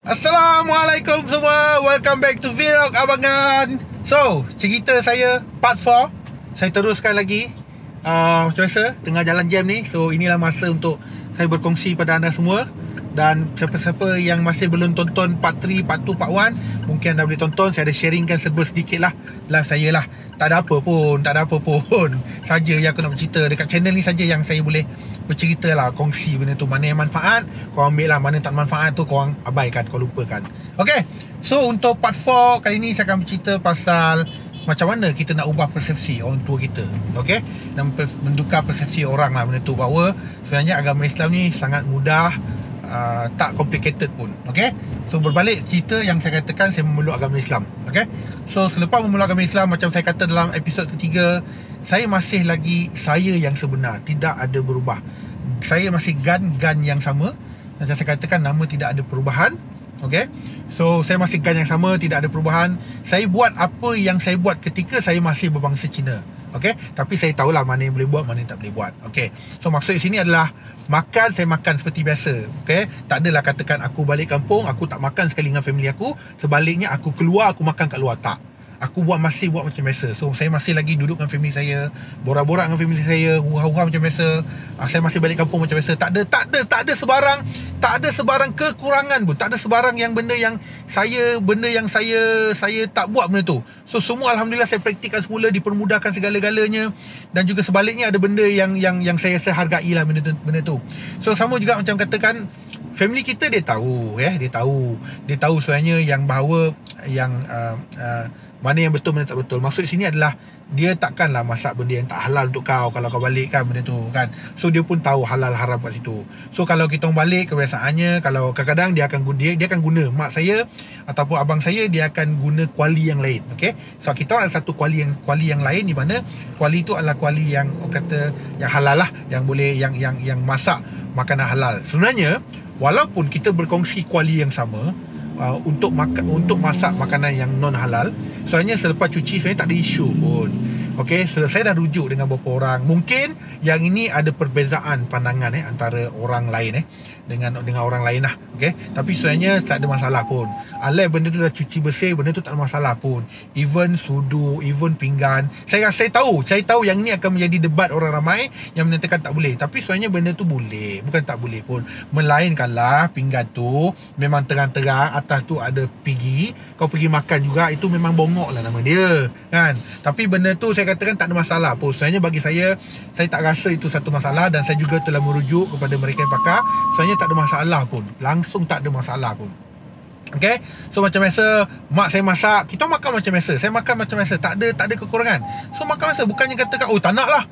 Assalamualaikum semua. Welcome back to Vlog Abangan. So, cerita saya part 4. Saya teruskan lagi. Macam biasa, tengah jalan jam ni. So, inilah masa untuk saya berkongsi pada anda semua. Dan siapa-siapa yang masih belum tonton part 3, part 2, part 1, mungkin anda boleh tonton. Saya ada sharingkan sedikit lah live saya lah. Tak ada apa pun saja yang aku nak bercerita. Dekat channel ni saja yang saya boleh bercerita lah, kongsi benda tu. Mana yang manfaat, korang ambil lah. Mana tak manfaat tu korang abaikan, korang lupakan. Okay, so untuk part 4 kali ni saya akan bercerita pasal macam mana kita nak ubah persepsi orang tua kita. Okay, dan mendukar persepsi orang lah benda tu. Bahawa sebenarnya agama Islam ni sangat mudah, tak complicated pun. Okay, so berbalik cerita yang saya katakan, saya memeluk agama Islam. Okay, so selepas memeluk agama Islam, macam saya kata dalam episod ketiga, saya masih lagi saya yang sebenar, tidak ada berubah. Saya masih gan yang sama. Macam saya katakan, nama tidak ada perubahan. Okay, so saya masih gan yang sama, tidak ada perubahan. Saya buat apa yang saya buat ketika saya masih berbangsa Cina. Okay, tapi saya tahulah mana yang boleh buat, mana yang tak boleh buat. Okay, so maksud di sini adalah makan, saya makan seperti biasa. Okay, tak adalah katakan aku balik kampung, aku tak makan sekali dengan family aku. Sebaliknya aku keluar, aku makan kat luar. Tak, aku masih buat macam biasa. So saya masih lagi duduk dengan family saya, borak-borak dengan family saya, hura-hura macam biasa. Saya masih balik kampung macam biasa. Tak ada sebarang kekurangan pun. Tak ada sebarang yang benda yang saya tak buat benda tu. So semua alhamdulillah saya praktikkan semula, dipermudahkan segala-galanya. Dan juga sebaliknya ada benda yang saya rasa hargai lah benda tu. So sama juga macam katakan, family kita dia tahu, dia tahu sebenarnya yang bahawa yang mana yang betul, mana tak betul. Maksud sini adalah dia takkanlah masak benda yang tak halal untuk kau kalau kau balik kan, benda tu kan. So dia pun tahu halal haram kat situ. So kalau kita orang balik, kebiasaannya kalau kadang-kadang dia akan guna mak saya ataupun abang saya, dia akan guna kuali yang lain. Okay, so kita orang ada satu kuali yang lain, di mana kuali tu adalah kuali yang kata yang halal lah, yang boleh yang masak makanan halal. Sebenarnya walaupun kita berkongsi kuali yang sama, untuk masak makanan yang non halal, soalnya selepas cuci sebenarnya tak ada isu pun. Okey, saya dah rujuk dengan beberapa orang. Mungkin yang ini ada perbezaan pandangan antara orang lain dengan orang lain lah. Okey, tapi sebenarnya tak ada masalah pun. Alah benda tu dah cuci bersih, benda tu tak ada masalah pun. Even sudu, even pinggan. Saya tahu yang ini akan menjadi debat orang ramai yang menyatakan tak boleh. Tapi sebenarnya benda tu boleh, bukan tak boleh pun. Melainkanlah pinggan tu memang terang-terang atas tu ada pigi, kau pergi makan juga, itu memang bongok lah nama dia kan. Tapi benda tu saya katakan tak ada masalah pun. Sebenarnya bagi saya tak rasa itu satu masalah. Dan saya juga telah merujuk kepada mereka yang pakar. Sebenarnya tak ada masalah pun, langsung tak ada masalah pun. Okay, so macam biasa mak saya masak, kita makan macam biasa, saya makan macam biasa, tak ada kekurangan. So makan biasa, bukannya katakan tak nak lah,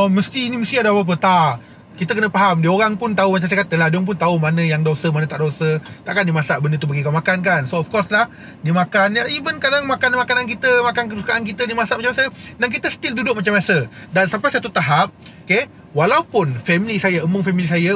mesti ada apa-apa. Tak, kita kena faham, dia orang pun tahu, macam saya kata lah, dia orang pun tahu mana yang dosa, mana tak dosa. Takkan dia masak benda tu bagi kau makan kan. So of course lah, dia makan, even kadang makanan kita, makan kesukaan kita, dia masak macam biasa, dan kita still duduk macam biasa. Dan sampai satu tahap, okay, walaupun among family saya,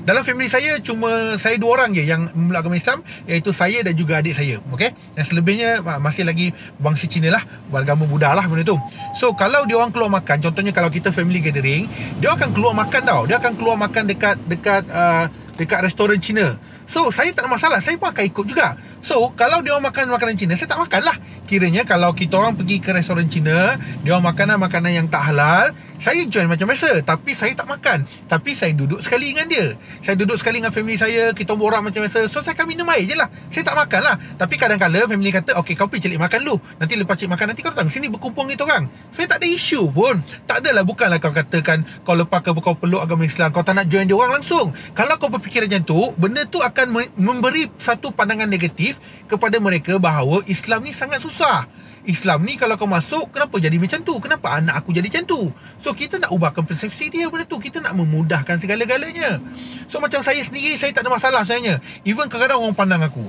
dalam family saya cuma saya 2 orang je yang memeluk agama Islam, iaitu saya dan juga adik saya. Okay, yang selebihnya masih lagi bangsa Cina lah, beragama Buddha lah benda tu. So kalau dia orang keluar makan, contohnya kalau kita family gathering, dia akan keluar makan tau. Dia akan keluar makan dekat restoran Cina. So saya tak ada masalah, saya pun akan ikut juga. So kalau dia orang makan makanan Cina, saya tak makan lah. Kiranya kalau kita orang pergi ke restoran Cina, dia orang makanan yang tak halal, saya join macam biasa, tapi saya tak makan. Tapi saya duduk sekali dengan dia, saya duduk sekali dengan family saya, kita borak macam biasa. So saya akan minum air je lah, saya tak makan lah. Tapi kadang-kadang family kata, okay, kau pergi cari makan dulu, nanti lepas cari makan, nanti kau datang sini berkumpul kita orang. Saya tak ada isu pun. Tak adalah, bukanlah kau katakan kau lepas kau peluk agama Islam, kau tak nak join dia orang langsung. Kalau kau berfikir macam tu, benda tu akan memberi satu pandangan negatif kepada mereka bahawa Islam ni sangat susah. Islam ni kalau kau masuk, kenapa jadi macam tu? Kenapa anak aku jadi macam tu? So kita nak ubahkan persepsi dia benda tu. Kita nak memudahkan segala-galanya. So macam saya sendiri, saya tak ada masalah sebenarnya. Even kadang-kadang orang pandang aku,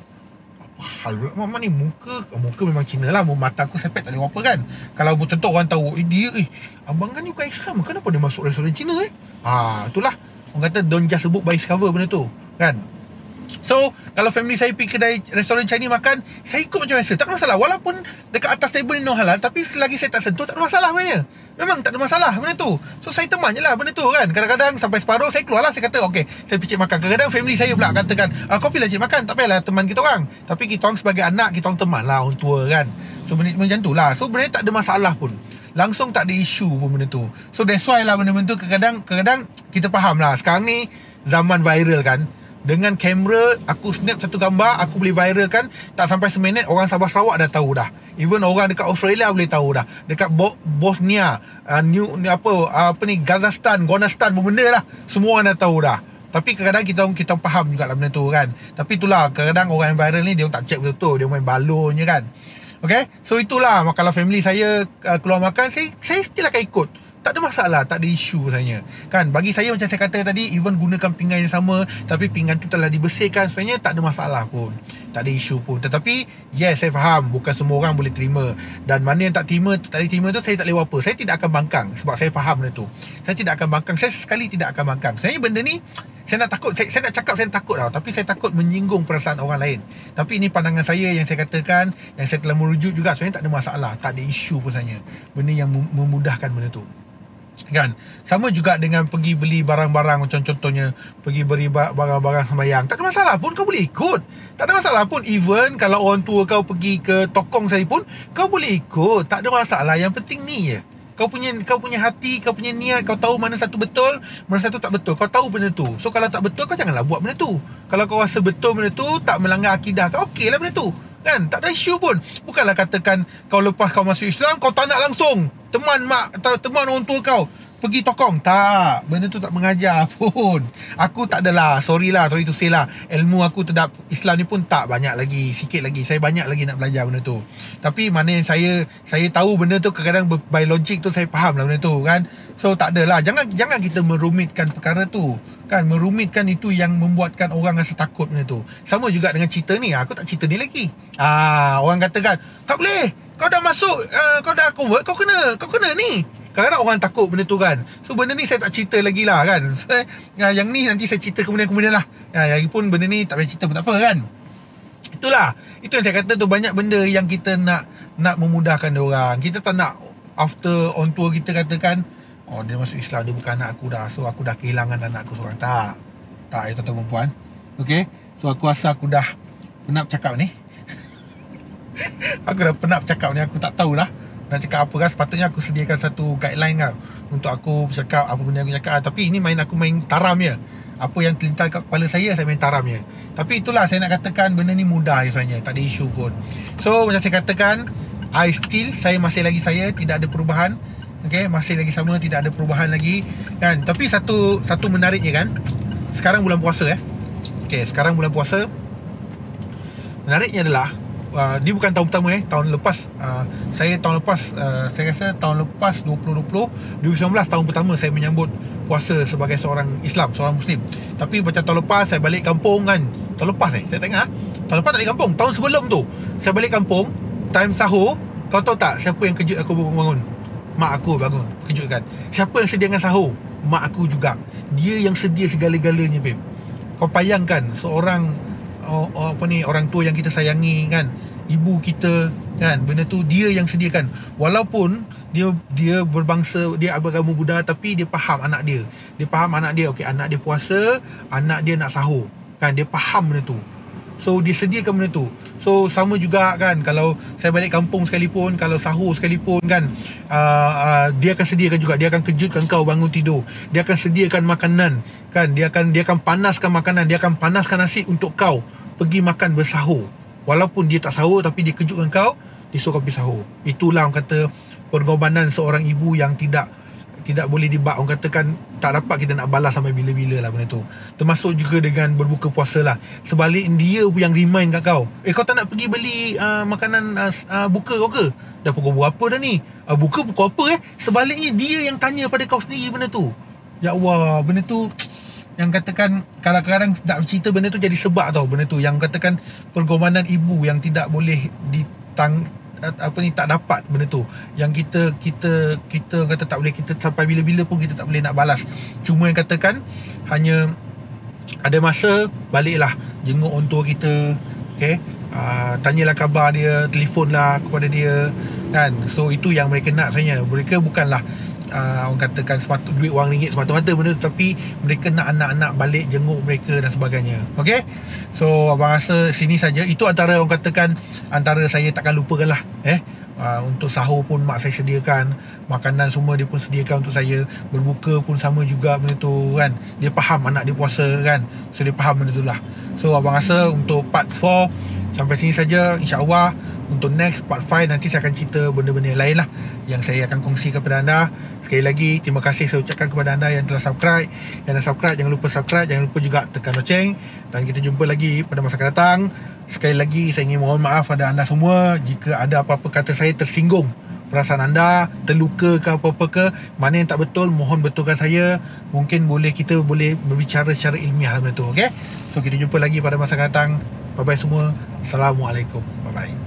apa hal Mama ni muka memang Cina lah, mata aku sepet tak boleh apa kan. Kalau contoh orang tahu, abang kan ni bukan Islam, kenapa dia masuk restoran Cina itulah, orang kata don't just sebut by cover benda tu kan. So kalau family saya pergi kedai restoran Chinese makan, saya ikut macam biasa, tak ada masalah. Walaupun dekat atas table ni no halal, tapi selagi saya tak sentuh, tak ada masalah sebenarnya. Memang tak ada masalah benda tu. So saya teman je lah benda tu kan. Kadang-kadang sampai separuh saya keluar lah, saya kata okay, saya pergi cik makan. Kadang-kadang family saya pula katakan, kau pergi lah cik makan, tak payahlah teman kita orang. Tapi kita orang sebagai anak, kita orang teman lah, orang tua kan. So benda macam tu lah. So benda tak ada masalah pun, langsung tak ada isu pun benda tu. So that's why lah benda-benda tu kadang-kadang kita faham lah. Sekarang ni zaman viral kan. Dengan kamera, aku snap satu gambar, aku boleh viralkan. Tak sampai seminit, orang Sabah Sarawak dah tahu dah. Even orang dekat Australia boleh tahu dah. Dekat Bosnia, Kazakhstan, Gonastan pun benda lah. Semua orang dah tahu dah. Tapi kadang-kadang kita faham juga lah benda tu kan. Tapi itulah, kadang-kadang orang yang viral ni, dia tak check betul-betul. Dia main balon je kan. Okay, so itulah. Kalau family saya keluar makan, saya still akan ikut. Tak ada masalah, tak ada isu sebenarnya. Kan, bagi saya macam saya kata tadi, even gunakan pinggan yang sama, tapi pinggan tu telah dibersihkan, sebenarnya tak ada masalah pun. Tak ada isu pun. Tetapi, yes, saya faham, bukan semua orang boleh terima. Dan mana yang tak boleh terima tu, saya tak boleh apa. Saya tidak akan bangkang, sebab saya faham benda tu. Saya tidak akan bangkang, saya sekali tidak akan bangkang. Sebenarnya benda ni, saya nak takut, saya nak cakap saya takut tau, tapi saya takut menyinggung perasaan orang lain. Tapi ini pandangan saya yang saya katakan, yang saya telah merujuk juga, sebenarnya tak ada masalah, tak ada isu pun sebenarnya. Benda yang memudahkan benda tu. Kan, sama juga dengan pergi beli barang-barang, macam contohnya pergi beli barang-barang sembahyang, tak ada masalah pun, kau boleh ikut. Tak ada masalah pun. Even kalau orang tua kau pergi ke tokong saya pun, kau boleh ikut, tak ada masalah. Yang penting ni je, kau punya hati, kau punya niat, kau tahu mana satu betul, mana satu tak betul. Kau tahu benda tu. So kalau tak betul, kau janganlah buat benda tu. Kalau kau rasa betul benda tu, tak melanggar akidah kau, okey lah benda tu. Kan, tak ada isu pun. Bukanlah katakan kau lepas kau masuk Islam, kau tak nak langsung teman orang tua kau pergi tokong. Tak, benda tu tak mengajar pun. Aku tak adalah, sorry to say lah, ilmu aku terhadap Islam ni pun tak banyak lagi, sikit lagi. Saya banyak lagi nak belajar benda tu. Tapi mana yang saya tahu benda tu, kadang-kadang by logic tu saya faham lah benda tu kan. So tak adalah, jangan kita merumitkan perkara tu kan. Merumitkan itu yang membuatkan orang rasa takut benda tu. Sama juga dengan cerita ni, aku tak cerita ni lagi. Orang katakan, tak boleh, kau dah masuk, kau dah convert, kau kena ni. Kadang-kadang orang takut benda tu kan. So benda ni saya tak cerita lagi lah kan. So, yang ni nanti saya cerita kemudian lah. Lagipun benda ni tak payah cerita pun tak apa kan. Itulah, itu yang saya kata tu, banyak benda yang kita nak memudahkan dia orang. Kita tak nak after on tour kita katakan, oh dia masuk Islam, dia bukan anak aku dah, so aku dah kehilangan anak aku seorang. Tak ya tuan-tuan dan puan. Okay, so aku rasa aku dah penat cakap ni. Aku dah penat cakap ni, aku tak tahulah nak cakap apa kan. Sepatutnya aku sediakan satu guideline kan, untuk aku cakap apa benda aku cakap. Tapi ini aku main taram je. Apa yang terlintas kat kepala saya main taram je. Tapi itulah saya nak katakan, benda ni mudah sebenarnya, tak ada isu pun. So macam saya katakan, saya masih lagi tidak ada perubahan. Okay, masih lagi sama, tidak ada perubahan lagi kan. Tapi satu menariknya kan, sekarang bulan puasa Okay, sekarang bulan puasa, menariknya adalah dia bukan tahun pertama tahun lepas, saya rasa tahun lepas 2019 tahun pertama saya menyambut puasa sebagai seorang Islam, seorang Muslim. Tapi macam tahun lepas saya balik kampung kan. Tahun lepas saya tak ingat, tahun lepas tak balik kampung. Tahun sebelum tu saya balik kampung, time sahur. Kau tahu tak siapa yang kejut aku bangun? Mak aku bangun, kejutkan. Siapa yang sediakan sahur? Mak aku juga. Dia yang sedia segala-galanya, babe. Kau bayangkan seorang orang tua yang kita sayangi kan, ibu kita kan, benda tu dia yang sediakan. Walaupun dia berbangsa, dia beragama Buddha, tapi dia faham anak dia. Okey, anak dia puasa, anak dia nak sahur kan, dia faham benda tu. So dia sediakan benda tu. So sama juga kan, kalau saya balik kampung sekalipun, kalau sahur sekalipun kan, dia akan sediakan juga. Dia akan kejutkan kau bangun tidur. Dia akan sediakan makanan kan, dia akan panaskan makanan, dia akan panaskan nasi untuk kau pergi makan bersahur. Walaupun dia tak sahur, tapi dia kejutkan kau, dia suruh kau pergi sahur. Itulah orang kata pengorbanan seorang ibu yang tidak boleh orang katakan tak dapat kita nak balas sampai bila-bila lah benda tu. Termasuk juga dengan berbuka puasa lah. Sebalik dia yang remind kat kau, kau tak nak pergi beli makanan buka kau ke? Dah pukul berapa dah ni? Buka pukul apa Sebaliknya dia yang tanya pada kau sendiri benda tu. Ya Allah, benda tu yang katakan kadang-kadang nak cerita benda tu jadi sebab tau. Benda tu yang katakan pengorbanan ibu yang tidak boleh tak dapat benda tu, yang kita kata tak boleh, kita sampai bila-bila pun kita tak boleh nak balas. Cuma yang katakan hanya ada masa baliklah jenguk orang tua kita, okay? Tanyalah khabar dia, telefonlah kepada dia kan. So itu yang mereka nak sebenarnya. Mereka bukanlah orang katakan duit wang ringgit semata-mata benda tu, tapi mereka nak anak-anak balik jenguk mereka dan sebagainya. Okay, so abang rasa sini saja. Itu antara orang katakan antara saya takkan lupakan lah. Untuk sahur pun mak saya sediakan makanan semua, dia pun sediakan untuk saya. Berbuka pun sama juga benda tu kan. Dia faham anak dia puasa kan, so dia faham benda tu lah. So abang rasa untuk part 4 sampai sini saja. InsyaAllah untuk next part 5 nanti saya akan cerita benda-benda lain lah yang saya akan kongsikan kepada anda. Sekali lagi terima kasih saya ucapkan kepada anda yang telah subscribe. Yang dah subscribe, jangan lupa subscribe, jangan lupa juga tekan loceng. Dan kita jumpa lagi pada masa akan datang. Sekali lagi saya ingin mohon maaf pada anda semua jika ada apa-apa kata saya tersinggung perasaan anda, terluka ke apa-apa ke, mana yang tak betul mohon betulkan saya. Mungkin kita boleh berbicara secara ilmiah dalam itu. Okay, so kita jumpa lagi pada masa akan datang. Bye bye semua. Assalamualaikum. Bye bye.